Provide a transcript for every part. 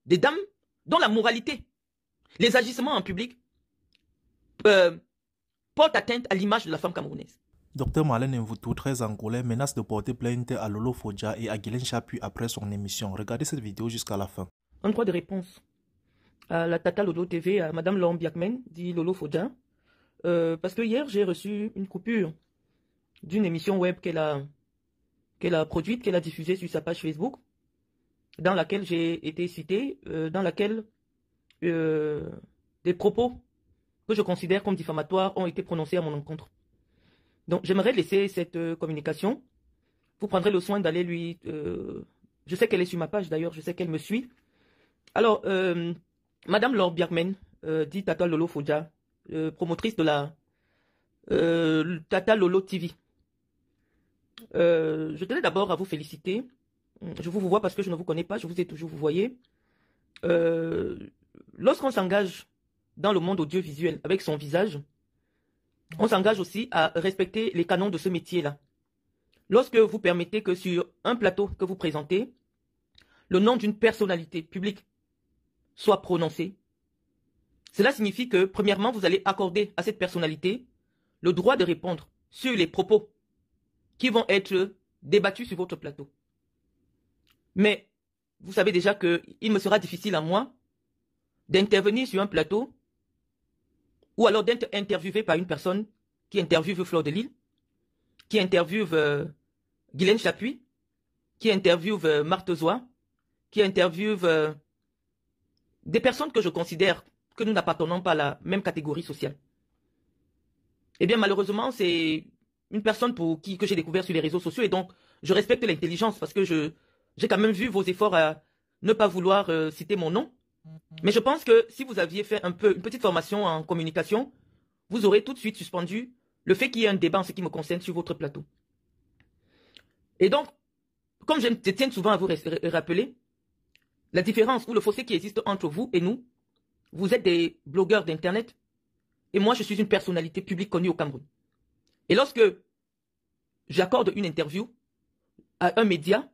des dames dont la moralité, les agissements en public portent atteinte à l'image de la femme camerounaise. Docteur Marlène Mvoutou, très angolais, menace de porter plainte à Lolo Fodja et à Guylaine Chapuis après son émission. Regardez cette vidéo jusqu'à la fin. Un droit de réponse à la Tata Lolo TV, à Madame Laurent Biakmen, dit Lolo Fodja. Parce que hier, j'ai reçu une coupure d'une émission web qu'elle a produite, qu'elle a diffusée sur sa page Facebook, dans laquelle j'ai été cité, dans laquelle des propos que je considère comme diffamatoires ont été prononcés à mon encontre. Donc, j'aimerais laisser cette communication. Vous prendrez le soin d'aller lui... je sais qu'elle est sur ma page d'ailleurs, je sais qu'elle me suit. Alors, Madame Laure Biakmen, dit Tata Lolo Fodja, promotrice de la Tata Lolo TV. Je tenais d'abord à vous féliciter. Je vous vois parce que je ne vous connais pas, je vous ai toujours vous voyez. Lorsqu'on s'engage dans le monde audiovisuel avec son visage, on s'engage aussi à respecter les canons de ce métier-là. Lorsque vous permettez que sur un plateau que vous présentez, le nom d'une personnalité publique soit prononcé, cela signifie que, premièrement, vous allez accorder à cette personnalité le droit de répondre sur les propos qui vont être débattus sur votre plateau. Mais vous savez déjà qu'il me sera difficile à moi d'intervenir sur un plateau ou alors d'être interviewé par une personne qui interviewe Fleur de Lille, qui interviewe Guylaine Chapuis, qui interviewe Marthe Zoa, qui interviewe des personnes que je considère que nous n'appartenons pas à la même catégorie sociale. Eh bien, malheureusement, c'est une personne que j'ai découvert sur les réseaux sociaux et donc je respecte l'intelligence parce que j'ai quand même vu vos efforts à ne pas vouloir citer mon nom. Mais je pense que si vous aviez fait une petite formation en communication, vous aurez tout de suite suspendu le fait qu'il y ait un débat en ce qui me concerne sur votre plateau. Et donc, comme je tiens souvent à vous rappeler, la différence ou le fossé qui existe entre vous et nous, vous êtes des blogueurs d'Internet et moi je suis une personnalité publique connue au Cameroun. Et lorsque j'accorde une interview à un média,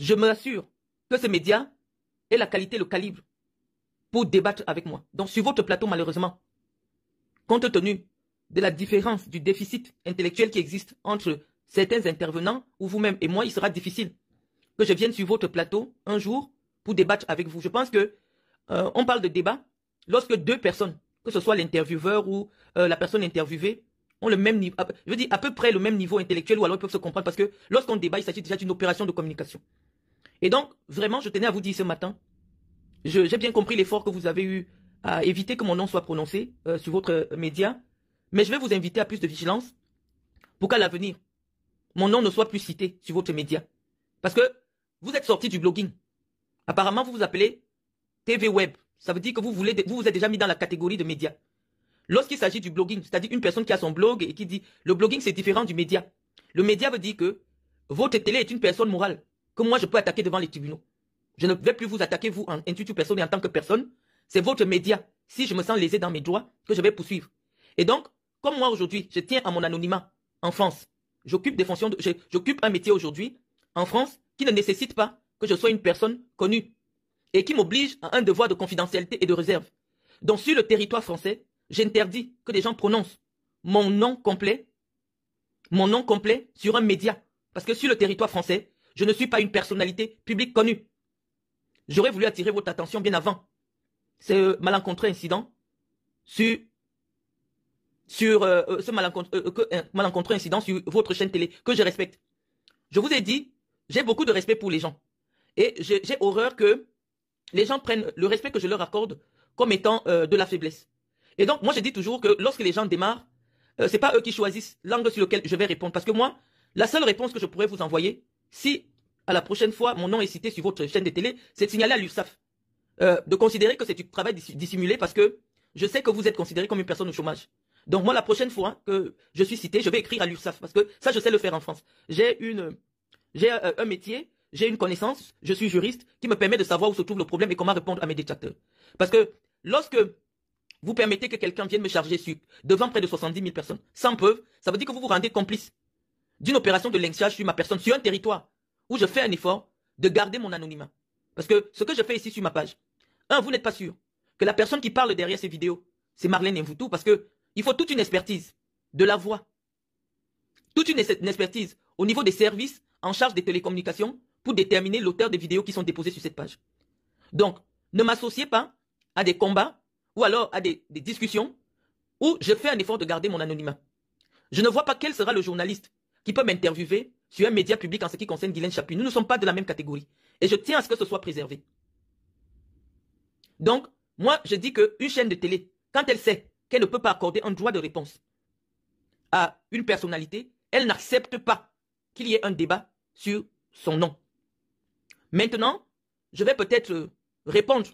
je m'assure que ce média ait la qualité, le calibre pour débattre avec moi. Donc sur votre plateau, malheureusement, compte tenu de la différence, du déficit intellectuel qui existe entre certains intervenants ou vous-même et moi, il sera difficile que je vienne sur votre plateau un jour pour débattre avec vous. Je pense que on parle de débat lorsque deux personnes, que ce soit l'intervieweur ou la personne interviewée, ont le même niveau, je veux dire à peu près le même niveau intellectuel ou alors ils peuvent se comprendre parce que lorsqu'on débat, il s'agit déjà d'une opération de communication. Et donc, vraiment, je tenais à vous dire ce matin, j'ai bien compris l'effort que vous avez eu à éviter que mon nom soit prononcé sur votre média, mais je vais vous inviter à plus de vigilance pour qu'à l'avenir, mon nom ne soit plus cité sur votre média. Parce que vous êtes sorti du blogging. Apparemment, vous vous appelez TV Web. Ça veut dire que vous vous êtes déjà mis dans la catégorie de médias. Lorsqu'il s'agit du blogging, c'est-à-dire une personne qui a son blog et qui dit le blogging c'est différent du média. Le média veut dire que votre télé est une personne morale que moi je peux attaquer devant les tribunaux. Je ne vais plus vous attaquer vous en intuitu personne et en tant que personne. C'est votre média. Si je me sens lésé dans mes droits, que je vais poursuivre. Et donc, comme moi aujourd'hui, je tiens à mon anonymat en France. J'occupe j'occupe un métier aujourd'hui en France qui ne nécessite pas que je sois une personne connue et qui m'oblige à un devoir de confidentialité et de réserve. Donc sur le territoire français, j'interdis que des gens prononcent mon nom complet sur un média. Parce que sur le territoire français, je ne suis pas une personnalité publique connue. J'aurais voulu attirer votre attention bien avant ce malencontreux incident sur malencontreux incident sur votre chaîne télé que je respecte. Je vous ai dit, j'ai beaucoup de respect pour les gens. Et j'ai horreur que les gens prennent le respect que je leur accorde comme étant de la faiblesse. Et donc, moi, je dis toujours que lorsque les gens démarrent, c'est pas eux qui choisissent l'angle sur lequel je vais répondre. Parce que moi, la seule réponse que je pourrais vous envoyer, si à la prochaine fois mon nom est cité sur votre chaîne de télé, c'est de signaler à l'URSSAF. De considérer que c'est du travail dissimulé parce que je sais que vous êtes considéré comme une personne au chômage. Donc moi, la prochaine fois que je suis cité, je vais écrire à l'URSSAF parce que ça, je sais le faire en France. J'ai un métier, j'ai une connaissance, je suis juriste, qui me permet de savoir où se trouve le problème et comment répondre à mes détracteurs. Parce que lorsque vous permettez que quelqu'un vienne me charger devant près de 70 000 personnes, sans preuve, ça veut dire que vous vous rendez complice d'une opération de lynchage sur ma personne, sur un territoire où je fais un effort de garder mon anonymat. Parce que ce que je fais ici sur ma page, vous n'êtes pas sûr que la personne qui parle derrière ces vidéos, c'est Marlène Mvutu, parce que il faut toute une expertise de la voix, toute une expertise au niveau des services en charge des télécommunications pour déterminer l'auteur des vidéos qui sont déposées sur cette page. Donc, ne m'associez pas à des combats ou alors à des discussions où je fais un effort de garder mon anonymat. Je ne vois pas quel sera le journaliste qui peut m'interviewer sur un média public en ce qui concerne Guylaine Chapuis. Nous ne sommes pas de la même catégorie. Et je tiens à ce que ce soit préservé. Donc, moi, je dis qu'une chaîne de télé, quand elle sait qu'elle ne peut pas accorder un droit de réponse à une personnalité, elle n'accepte pas qu'il y ait un débat sur son nom. Maintenant, je vais peut-être répondre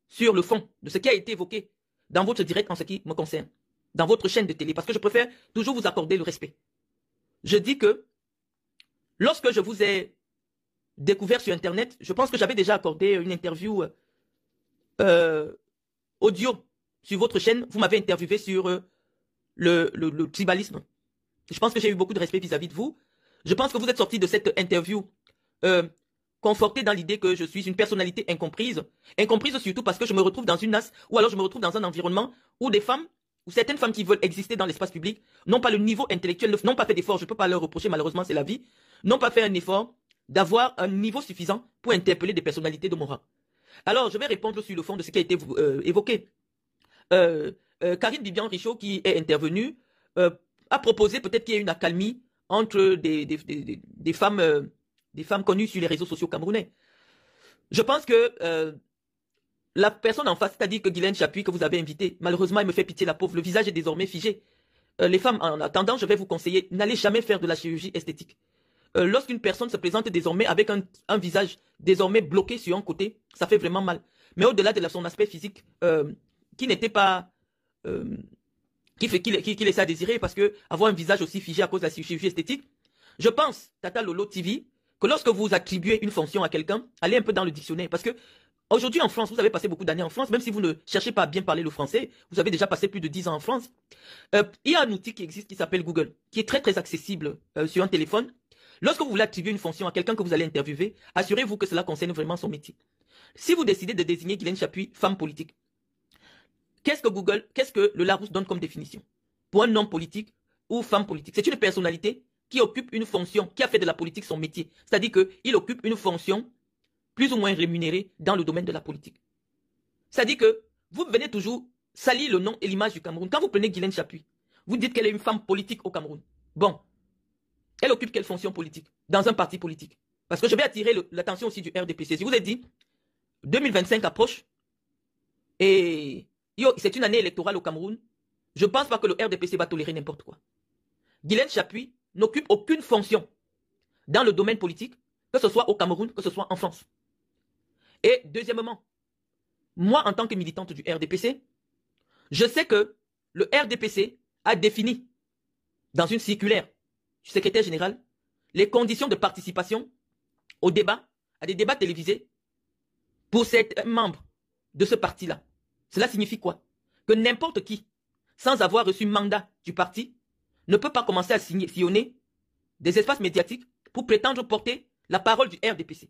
sur le fond de ce qui a été évoqué dans votre direct en ce qui me concerne, dans votre chaîne de télé, parce que je préfère toujours vous accorder le respect. Je dis que lorsque je vous ai découvert sur Internet, je pense que j'avais déjà accordé une interview audio sur votre chaîne. Vous m'avez interviewé sur le tribalisme. Je pense que j'ai eu beaucoup de respect vis-à-vis de vous. Je pense que vous êtes sorti de cette interview conforté dans l'idée que je suis une personnalité incomprise. Incomprise surtout parce que je me retrouve dans une nasse ou alors je me retrouve dans un environnement où des femmes, ou certaines femmes qui veulent exister dans l'espace public, n'ont pas le niveau intellectuel, n'ont pas fait d'effort, je ne peux pas leur reprocher, malheureusement c'est la vie, n'ont pas fait un effort d'avoir un niveau suffisant pour interpeller des personnalités de mon rang. Alors, je vais répondre sur le fond de ce qui a été évoqué. Karine Bibian Richaud, qui est intervenue, a proposé peut-être qu'il y ait une accalmie entre des femmes connues sur les réseaux sociaux camerounais. Je pense que la personne en face, c'est-à-dire que Guylaine Chapuis, que vous avez invité, malheureusement, elle me fait pitié, la pauvre. Le visage est désormais figé. Les femmes, en attendant, je vais vous conseiller, n'allez jamais faire de la chirurgie esthétique. Lorsqu'une personne se présente désormais avec un visage désormais bloqué sur un côté, ça fait vraiment mal. Mais au-delà de son aspect physique, qui n'était pas... qui laisse à désirer, parce que avoir un visage aussi figé à cause de la chirurgie esthétique, je pense, Tata Lolo TV, que lorsque vous attribuez une fonction à quelqu'un, allez un peu dans le dictionnaire, parce que aujourd'hui en France, vous avez passé beaucoup d'années en France, même si vous ne cherchez pas à bien parler le français, vous avez déjà passé plus de 10 ans en France. Il y a un outil qui existe qui s'appelle Google, qui est très très accessible sur un téléphone. Lorsque vous voulez attribuer une fonction à quelqu'un que vous allez interviewer, assurez-vous que cela concerne vraiment son métier. Si vous décidez de désigner Guylaine Chapuis femme politique, qu'est-ce que le Larousse donne comme définition pour un homme politique ou femme politique? C'est une personnalité qui occupe une fonction, qui a fait de la politique son métier. C'est-à-dire qu'il occupe une fonction plus ou moins rémunérée dans le domaine de la politique. C'est-à-dire que vous venez toujours salir le nom et l'image du Cameroun. Quand vous prenez Guylaine Chapuis, vous dites qu'elle est une femme politique au Cameroun. Bon, elle occupe quelle fonction politique dans un parti politique? Parce que je vais attirer l'attention aussi du RDPC. Je vous ai dit, 2025 approche et c'est une année électorale au Cameroun. Je ne pense pas que le RDPC va tolérer n'importe quoi. Guylaine Chapuis n'occupe aucune fonction dans le domaine politique, que ce soit au Cameroun, que ce soit en France. Et deuxièmement, moi en tant que militante du RDPC, je sais que le RDPC a défini dans une circulaire du secrétaire général les conditions de participation au débat, à des débats télévisés pour ces membres de ce parti-là. Cela signifie quoi? Que n'importe qui, sans avoir reçu mandat du parti, ne peut pas commencer à sillonner des espaces médiatiques pour prétendre porter la parole du RDPC.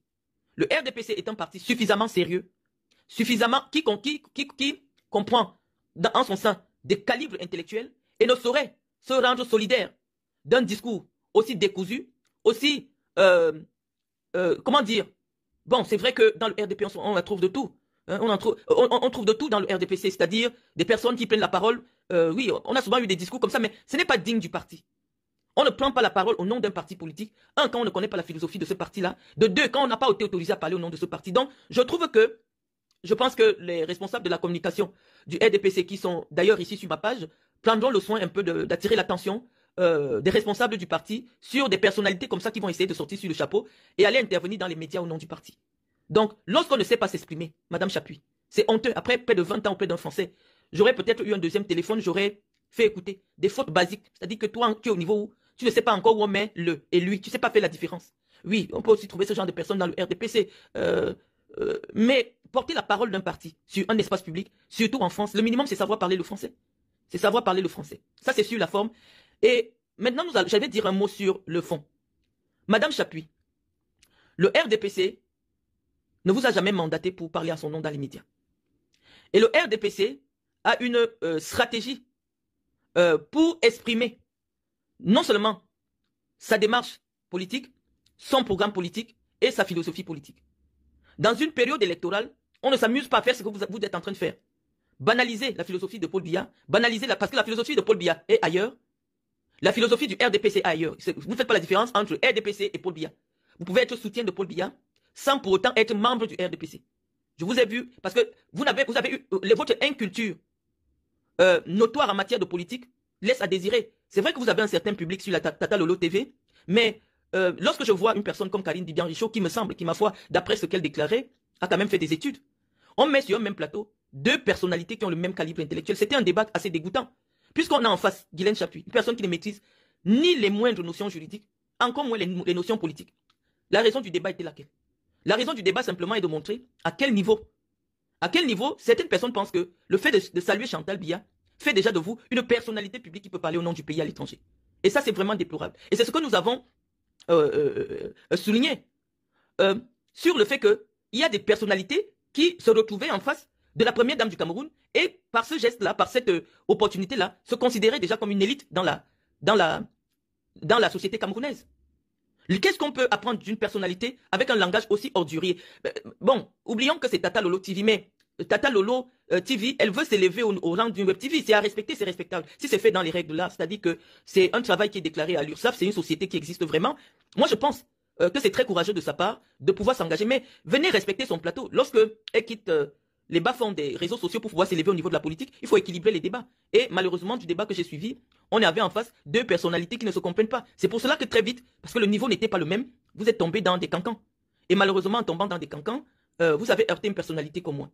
Le RDPC est un parti suffisamment sérieux, suffisamment qui comprend en son sein des calibres intellectuels et ne saurait se rendre solidaire d'un discours aussi décousu, aussi, comment dire, bon, c'est vrai que dans le RDPC, on trouve de tout. Hein, on trouve de tout dans le RDPC, c'est-à-dire des personnes qui prennent la parole. Oui, on a souvent eu des discours comme ça, mais ce n'est pas digne du parti. On ne prend pas la parole au nom d'un parti politique. Un, quand on ne connaît pas la philosophie de ce parti-là. De deux, quand on n'a pas été autorisé à parler au nom de ce parti. Donc, je pense que les responsables de la communication du RDPC, qui sont d'ailleurs ici sur ma page, prendront le soin un peu d'attirer l'attention des responsables du parti sur des personnalités comme ça qui vont essayer de sortir sur le chapeau et aller intervenir dans les médias au nom du parti. Donc, lorsqu'on ne sait pas s'exprimer, Madame Chapuis, c'est honteux. Après près de 20 ans auprès d'un Français, j'aurais peut-être eu un deuxième téléphone, j'aurais fait écouter des fautes basiques. C'est-à-dire que toi, tu es au niveau où tu ne sais pas encore où on met le et lui. Tu ne sais pas faire la différence. Oui, on peut aussi trouver ce genre de personnes dans le RDPC. Mais porter la parole d'un parti sur un espace public, surtout en France, le minimum, c'est savoir parler le français. C'est savoir parler le français. Ça, c'est sur la forme. Et maintenant, j'allais dire un mot sur le fond. Madame Chapuis, le RDPC ne vous a jamais mandaté pour parler à son nom dans les médias. Et le RDPC a une stratégie pour exprimer non seulement sa démarche politique, son programme politique et sa philosophie politique. Dans une période électorale, on ne s'amuse pas à faire ce que vous êtes en train de faire. Banaliser la philosophie de Paul Biya, parce que la philosophie de Paul Biya est ailleurs, la philosophie du RDPC est ailleurs. Vous ne faites pas la différence entre RDPC et Paul Biya. Vous pouvez être soutien de Paul Biya sans pour autant être membre du RDPC. Je vous ai vu, parce que vous avez eu votre inculture notoire en matière de politique laisse à désirer. C'est vrai que vous avez un certain public sur la Tata Lolo TV, mais lorsque je vois une personne comme Karine Didian-Richaud, qui me semble, qui ma foi, d'après ce qu'elle déclarait, a quand même fait des études, on met sur un même plateau deux personnalités qui ont le même calibre intellectuel. C'était un débat assez dégoûtant, puisqu'on a en face Guylaine Chapuis, une personne qui ne maîtrise ni les moindres notions juridiques, encore moins les notions politiques. La raison du débat était laquelle? La raison du débat simplement est de montrer à quel niveau certaines personnes pensent que le fait de saluer Chantal Biya fait déjà de vous une personnalité publique qui peut parler au nom du pays à l'étranger. Et ça, c'est vraiment déplorable. Et c'est ce que nous avons souligné sur le fait qu'il y a des personnalités qui se retrouvaient en face de la première dame du Cameroun et par ce geste-là, par cette opportunité-là, se considéraient déjà comme une élite dans la société camerounaise. Qu'est-ce qu'on peut apprendre d'une personnalité avec un langage aussi ordurier? Bon, oublions que c'est Tata Lolo TV, mais Tata Lolo TV, elle veut s'élever au rang d'une web TV. C'est à respecter, c'est respectable. Si c'est fait dans les règles de l'art, c'est-à-dire que c'est un travail qui est déclaré à l'URSSAF, c'est une société qui existe vraiment. Moi, je pense que c'est très courageux de sa part de pouvoir s'engager. Mais venez respecter son plateau. Lorsque elle quitte les bas-fonds des réseaux sociaux pour pouvoir s'élever au niveau de la politique, il faut équilibrer les débats. Et malheureusement, du débat que j'ai suivi, on avait en face deux personnalités qui ne se comprennent pas. C'est pour cela que très vite, parce que le niveau n'était pas le même, vous êtes tombé dans des cancans. Et malheureusement, en tombant dans des cancans, vous avez heurté une personnalité comme moi.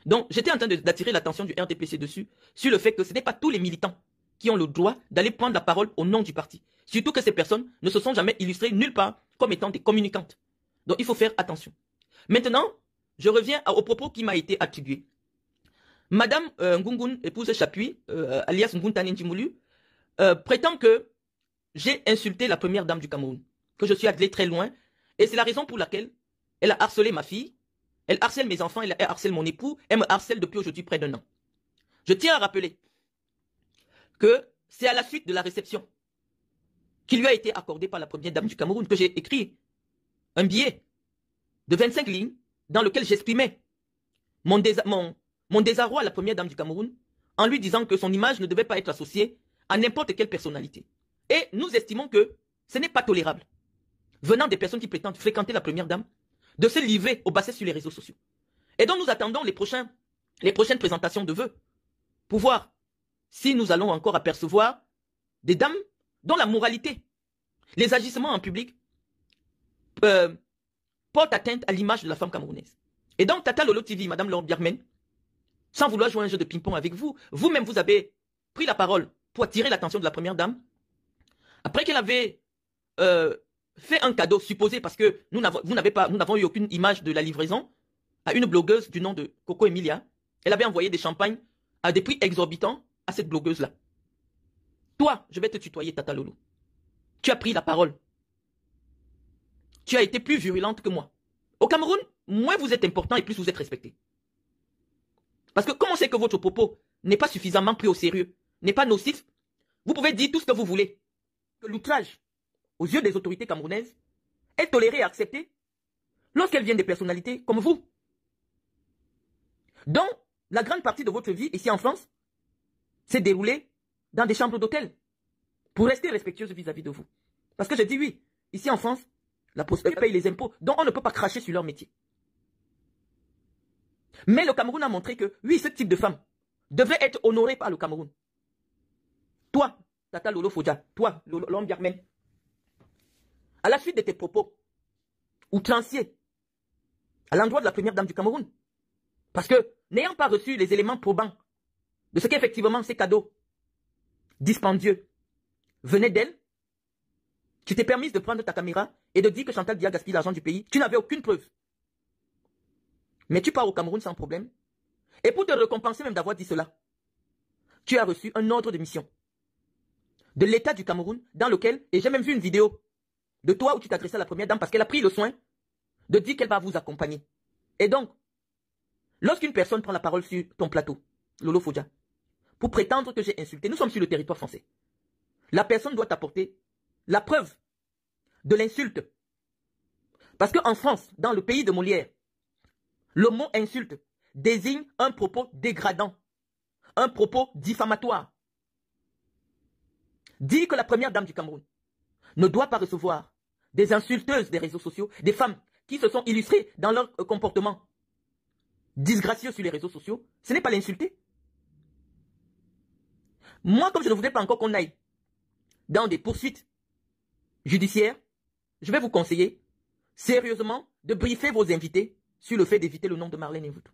Donc, j'étais en train d'attirer l'attention du RDPC dessus, sur le fait que ce n'est pas tous les militants qui ont le droit d'aller prendre la parole au nom du parti. Surtout que ces personnes ne se sont jamais illustrées nulle part comme étant des communicantes. Donc, il faut faire attention. Maintenant, je reviens au propos qui m'a été attribué. Madame Ngungun, épouse Chapuis, alias Nguntane Ndjimoulu, prétend que j'ai insulté la première dame du Cameroun, que je suis allé très loin, et c'est la raison pour laquelle elle a harcelé ma fille, elle harcèle mes enfants, elle harcèle mon époux, elle me harcèle depuis aujourd'hui près d'1 an. Je tiens à rappeler que c'est à la suite de la réception qui lui a été accordée par la première dame du Cameroun que j'ai écrit un billet de 25 lignes dans lequel j'exprimais mon désarroi à la première dame du Cameroun en lui disant que son image ne devait pas être associée à n'importe quelle personnalité. Et nous estimons que ce n'est pas tolérable, venant des personnes qui prétendent fréquenter la première dame, de se livrer au basset sur les réseaux sociaux. Et donc nous attendons les prochaines présentations de vœux pour voir si nous allons encore apercevoir des dames dont la moralité, les agissements en public portent atteinte à l'image de la femme camerounaise. Et donc Tata Lolo TV, Madame Laure Biarmen, sans vouloir jouer un jeu de ping-pong avec vous, vous-même vous avez pris la parole pour attirer l'attention de la première dame, après qu'elle avait fait un cadeau supposé, parce que nous n'avons eu aucune image de la livraison, à une blogueuse du nom de Coco Emilia. Elle avait envoyé des champagnes à des prix exorbitants à cette blogueuse-là. Toi, je vais te tutoyer, Tata Lolo. Tu as pris la parole. Tu as été plus virulente que moi. Au Cameroun, moins vous êtes important et plus vous êtes respecté. Parce que comme on sait que votre propos n'est pas suffisamment pris au sérieux, n'est pas nocif, vous pouvez dire tout ce que vous voulez. Que l'outrage, aux yeux des autorités camerounaises, est toléré et accepté lorsqu'elle vient des personnalités comme vous. Donc, la grande partie de votre vie ici en France s'est déroulée dans des chambres d'hôtel pour rester respectueuse vis-à-vis de vous. Parce que je dis oui, ici en France, la prospérité paye les impôts, donc on ne peut pas cracher sur leur métier. Mais le Cameroun a montré que, oui, ce type de femme devrait être honoré par le Cameroun. Toi, Tata Lolo Fodja, toi, Laure Biarmen, à la suite de tes propos outranciers à l'endroit de la première dame du Cameroun, parce que, n'ayant pas reçu les éléments probants de ce qu'effectivement ces cadeaux dispendieux venaient d'elle, tu t'es permise de prendre ta caméra et de dire que Chantal Biya gaspille l'argent du pays. Tu n'avais aucune preuve. Mais tu pars au Cameroun sans problème. Et pour te récompenser même d'avoir dit cela, tu as reçu un ordre de mission de l'État du Cameroun dans lequel, et j'ai même vu une vidéo de toi où tu t'adressais à la première dame parce qu'elle a pris le soin de dire qu'elle va vous accompagner. Et donc, lorsqu'une personne prend la parole sur ton plateau, Lolo Fodja, pour prétendre que j'ai insulté, nous sommes sur le territoire français. La personne doit apporter la preuve de l'insulte. Parce qu'en France, dans le pays de Molière, le mot insulte désigne un propos dégradant, un propos diffamatoire. Dire que la première dame du Cameroun ne doit pas recevoir des insulteuses des réseaux sociaux, des femmes qui se sont illustrées dans leur comportement disgracieux sur les réseaux sociaux, ce n'est pas l'insulter. Moi, comme je ne voudrais pas encore qu'on aille dans des poursuites judiciaires, je vais vous conseiller sérieusement de briefer vos invités sur le fait d'éviter le nom de Marlène Yvoutou.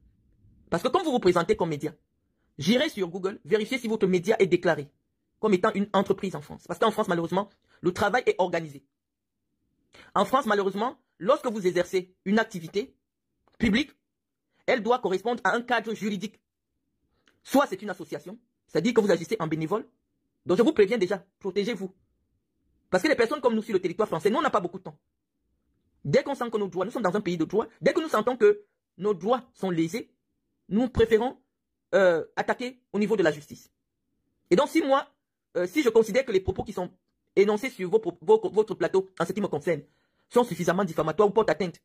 Parce que comme vous vous présentez comme média, j'irai sur Google vérifier si votre média est déclaré comme étant une entreprise en France. Parce qu'en France, malheureusement, le travail est organisé. En France, malheureusement, lorsque vous exercez une activité publique, elle doit correspondre à un cadre juridique. Soit c'est une association, c'est-à-dire que vous agissez en bénévole. Donc je vous préviens déjà, protégez-vous. Parce que les personnes comme nous sur le territoire français, nous on n'a pas beaucoup de temps. Dès qu'on sent que nos droits, nous sommes dans un pays de droit, dès que nous sentons que nos droits sont lésés, nous préférons attaquer au niveau de la justice. Et donc si moi, si je considère que les propos qui sont énoncés sur votre plateau, en ce qui me concerne, sont suffisamment diffamatoires ou portent atteinte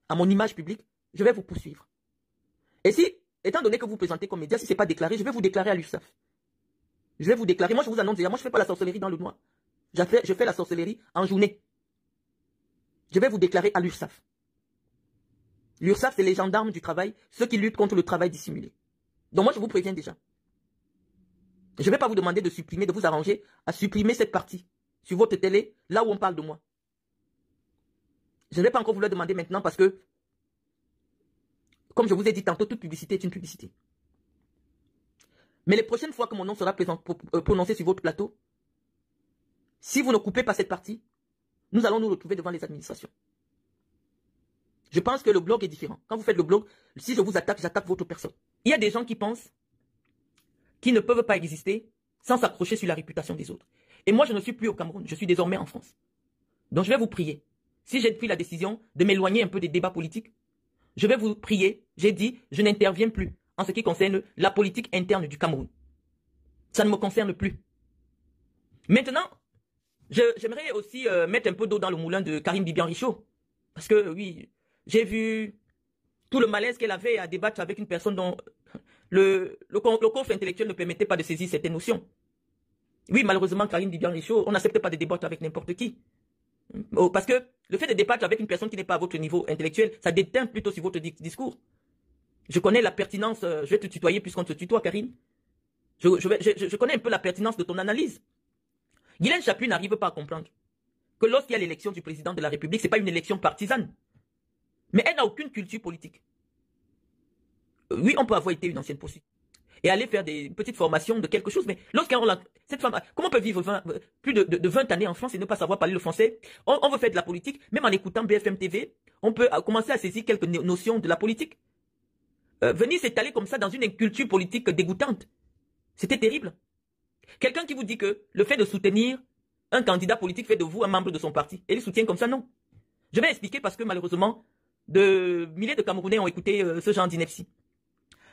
à mon image publique, je vais vous poursuivre. Et si, étant donné que vous présentez comme média, si ce n'est pas déclaré, je vais vous déclarer à l'URSSAF. Je vais vous déclarer. Moi, je vous annonce déjà, moi, je ne fais pas la sorcellerie dans le noir. Je fais la sorcellerie en journée. Je vais vous déclarer à l'URSSAF. L'URSSAF, c'est les gendarmes du travail, ceux qui luttent contre le travail dissimulé. Donc moi, je vous préviens déjà. Je ne vais pas vous demander de supprimer, de vous arranger à supprimer cette partie sur votre télé, là où on parle de moi. Je ne vais pas encore vous le demander maintenant parce que, comme je vous ai dit tantôt, toute publicité est une publicité. Mais les prochaines fois que mon nom sera prononcé sur votre plateau, si vous ne coupez pas cette partie, nous allons nous retrouver devant les administrations. Je pense que le blog est différent. Quand vous faites le blog, si je vous attaque, j'attaque votre personne. Il y a des gens qui pensent qu'ils ne peuvent pas exister sans s'accrocher sur la réputation des autres. Et moi, je ne suis plus au Cameroun, je suis désormais en France. Donc je vais vous prier. Si j'ai pris la décision de m'éloigner un peu des débats politiques, je vais vous prier, j'ai dit, je n'interviens plus en ce qui concerne la politique interne du Cameroun. Ça ne me concerne plus. Maintenant, j'aimerais aussi mettre un peu d'eau dans le moulin de Karine Bibian-Richaud. Parce que, oui, j'ai vu tout le malaise qu'elle avait à débattre avec une personne dont le coffre intellectuel ne permettait pas de saisir certaines notions. Oui, malheureusement, Karine Bibian-Richaud, on n'accepte pas de débattre avec n'importe qui. Parce que le fait de débattre avec une personne qui n'est pas à votre niveau intellectuel, ça déteint plutôt sur votre discours. Je connais la pertinence, je vais te tutoyer puisqu'on te tutoie, Karine. Je connais un peu la pertinence de ton analyse. Guylaine Chapuis n'arrive pas à comprendre que lorsqu'il y a l'élection du président de la République, ce n'est pas une élection partisane. Mais elle n'a aucune culture politique. Oui, on peut avoir été une ancienne poursuite et aller faire des petites formations de quelque chose. Mais cette femme, comment on peut vivre plus de 20 années en France et ne pas savoir parler le français? On veut faire de la politique, même en écoutant BFM TV, on peut commencer à saisir quelques notions de la politique. Venir s'étaler comme ça dans une culture politique dégoûtante, c'était terrible. Quelqu'un qui vous dit que le fait de soutenir un candidat politique fait de vous un membre de son parti, et il soutient comme ça, non. Je vais expliquer parce que malheureusement, de milliers de Camerounais ont écouté ce genre d'ineptie.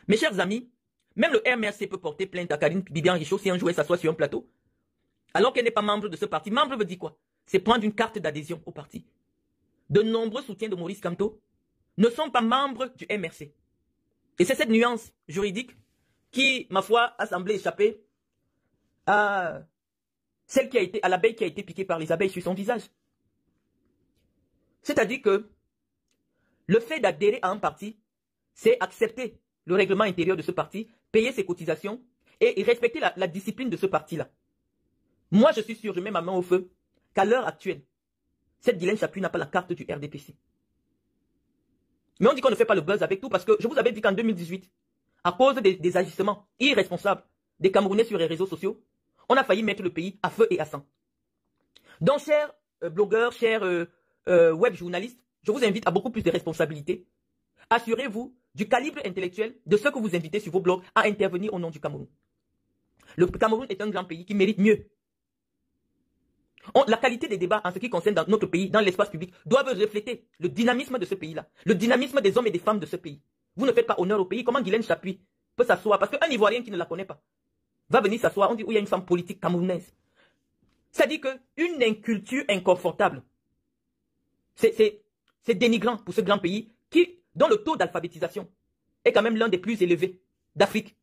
Mes chers amis, même le MRC peut porter plainte à Karine Bibian-Richaud si un jour elle s'assoit sur un plateau, alors qu'elle n'est pas membre de ce parti. Membre veut dire quoi? C'est prendre une carte d'adhésion au parti. De nombreux soutiens de Maurice Kamto ne sont pas membres du MRC. Et c'est cette nuance juridique qui, ma foi, a semblé échapper à celle qui a été, à l'abeille qui a été piquée par les abeilles sur son visage. C'est-à-dire que le fait d'adhérer à un parti, c'est accepter le règlement intérieur de ce parti, payer ses cotisations et respecter la discipline de ce parti-là. Moi, je suis sûr, je mets ma main au feu, qu'à l'heure actuelle, cette Guylaine Chapuis n'a pas la carte du RDPC. Mais on dit qu'on ne fait pas le buzz avec tout parce que je vous avais dit qu'en 2018, à cause des agissements irresponsables des Camerounais sur les réseaux sociaux, on a failli mettre le pays à feu et à sang. Donc, chers blogueurs, chers web journalistes, je vous invite à beaucoup plus de responsabilités. Assurez-vous du calibre intellectuel de ceux que vous invitez sur vos blogs à intervenir au nom du Cameroun. Le Cameroun est un grand pays qui mérite mieux. La qualité des débats en ce qui concerne dans notre pays, dans l'espace public, doivent refléter le dynamisme de ce pays-là, le dynamisme des hommes et des femmes de ce pays. Vous ne faites pas honneur au pays. Comment Guylaine Chapuis peut s'asseoir? Parce qu'un Ivoirien qui ne la connaît pas va venir s'asseoir, on dit où il y a une femme politique camerounaise. C'est-à-dire qu'une inculture inconfortable, c'est dénigrant pour ce grand pays dont le taux d'alphabétisation est quand même l'un des plus élevés d'Afrique.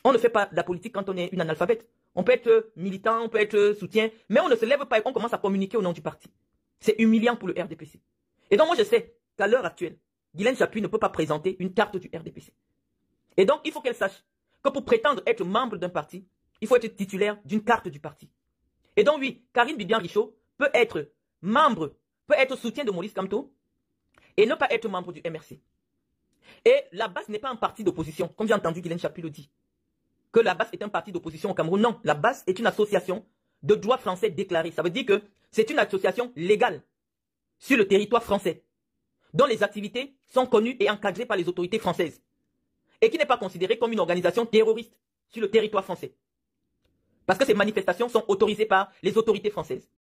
On ne fait pas de la politique quand on est une analphabète. On peut être militant, on peut être soutien, mais on ne se lève pas et on commence à communiquer au nom du parti. C'est humiliant pour le RDPC. Et donc moi je sais qu'à l'heure actuelle, Guylaine Chapuis ne peut pas présenter une carte du RDPC. Et donc il faut qu'elle sache que pour prétendre être membre d'un parti, il faut être titulaire d'une carte du parti. Et donc oui, Karine Bibian-Richaud peut être membre, peut être soutien de Maurice Kamto et ne pas être membre du MRC. Et la BAS n'est pas un parti d'opposition, comme j'ai entendu Guylaine Chapuis le dire. Que la BAS est un parti d'opposition au Cameroun. Non, la BAS est une association de droit français déclarée. Ça veut dire que c'est une association légale sur le territoire français, dont les activités sont connues et encadrées par les autorités françaises, et qui n'est pas considérée comme une organisation terroriste sur le territoire français. Parce que ces manifestations sont autorisées par les autorités françaises.